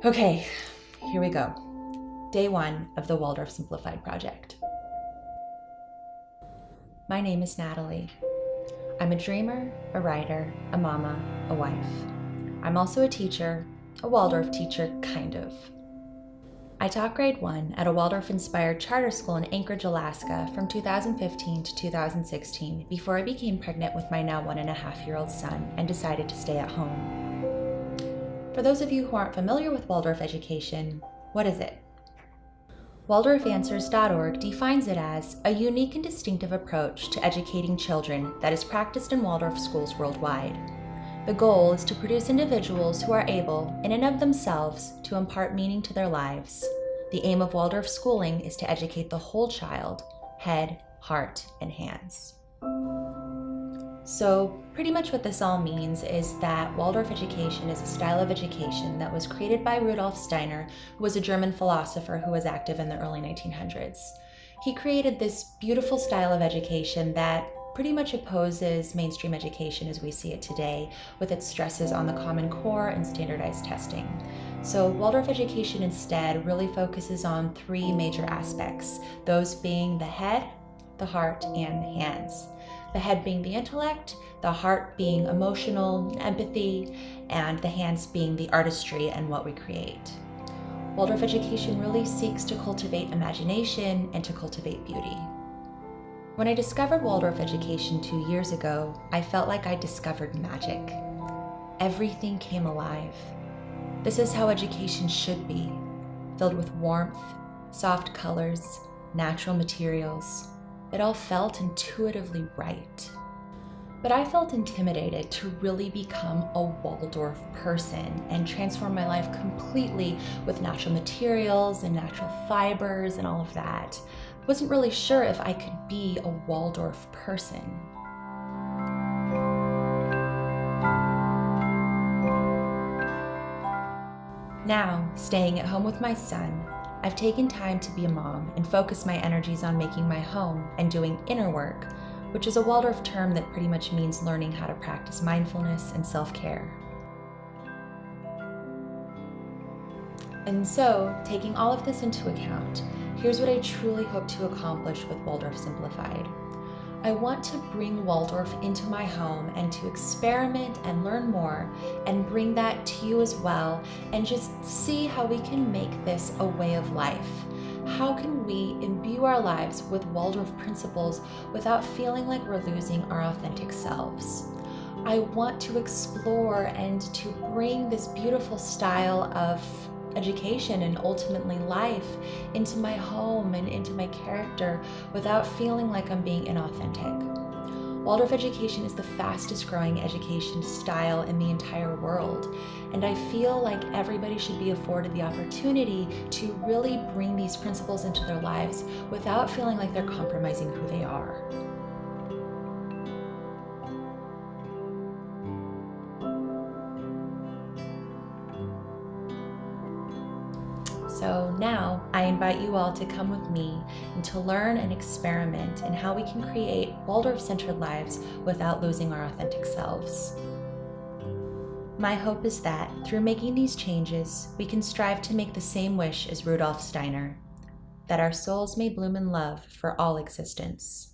Okay, here we go. Day 1 of the Waldorf Simplified project. My name is Natalie. I'm a dreamer, a writer, a mama, a wife. I'm also a teacher, a Waldorf teacher, kind of. I taught grade 1 at a Waldorf-inspired charter school in Anchorage, Alaska from 2015 to 2016 before I became pregnant with my now 1.5-year-old son and decided to stay at home. For those of you who aren't familiar with Waldorf education, what is it? WaldorfAnswers.org defines it as a unique and distinctive approach to educating children that is practiced in Waldorf schools worldwide. The goal is to produce individuals who are able, in and of themselves, to impart meaning to their lives. The aim of Waldorf schooling is to educate the whole child, head, heart, and hands. So pretty much what this all means is that Waldorf education is a style of education that was created by Rudolf Steiner, who was a German philosopher who was active in the early 1900s. He created this beautiful style of education that pretty much opposes mainstream education as we see it today, with its stresses on the Common Core and standardized testing. So Waldorf education instead really focuses on 3 major aspects, those being the head, the heart, and the hands. The head being the intellect, the heart being emotional empathy, and the hands being the artistry and what we create. Waldorf education really seeks to cultivate imagination and to cultivate beauty. When I discovered Waldorf education 2 years ago, I felt like I discovered magic. Everything came alive. This is how education should be, filled with warmth, soft colors, natural materials. It all felt intuitively right. But I felt intimidated to really become a Waldorf person and transform my life completely with natural materials and natural fibers and all of that. I wasn't really sure if I could be a Waldorf person. Now, staying at home with my son, I've taken time to be a mom and focus my energies on making my home and doing inner work, which is a Waldorf term that pretty much means learning how to practice mindfulness and self-care. And so, taking all of this into account, here's what I truly hope to accomplish with Waldorf Simplified. I want to bring Waldorf into my home and to experiment and learn more and bring that to you as well and just see how we can make this a way of life. How can we imbue our lives with Waldorf principles without feeling like we're losing our authentic selves? I want to explore and to bring this beautiful style of education and ultimately life into my home and into my character without feeling like I'm being inauthentic. Waldorf education is the fastest growing education style in the entire world, and I feel like everybody should be afforded the opportunity to really bring these principles into their lives without feeling like they're compromising who they are. So now I invite you all to come with me and to learn and experiment in how we can create Waldorf-centered lives without losing our authentic selves. My hope is that through making these changes, we can strive to make the same wish as Rudolf Steiner, that our souls may bloom in love for all existence.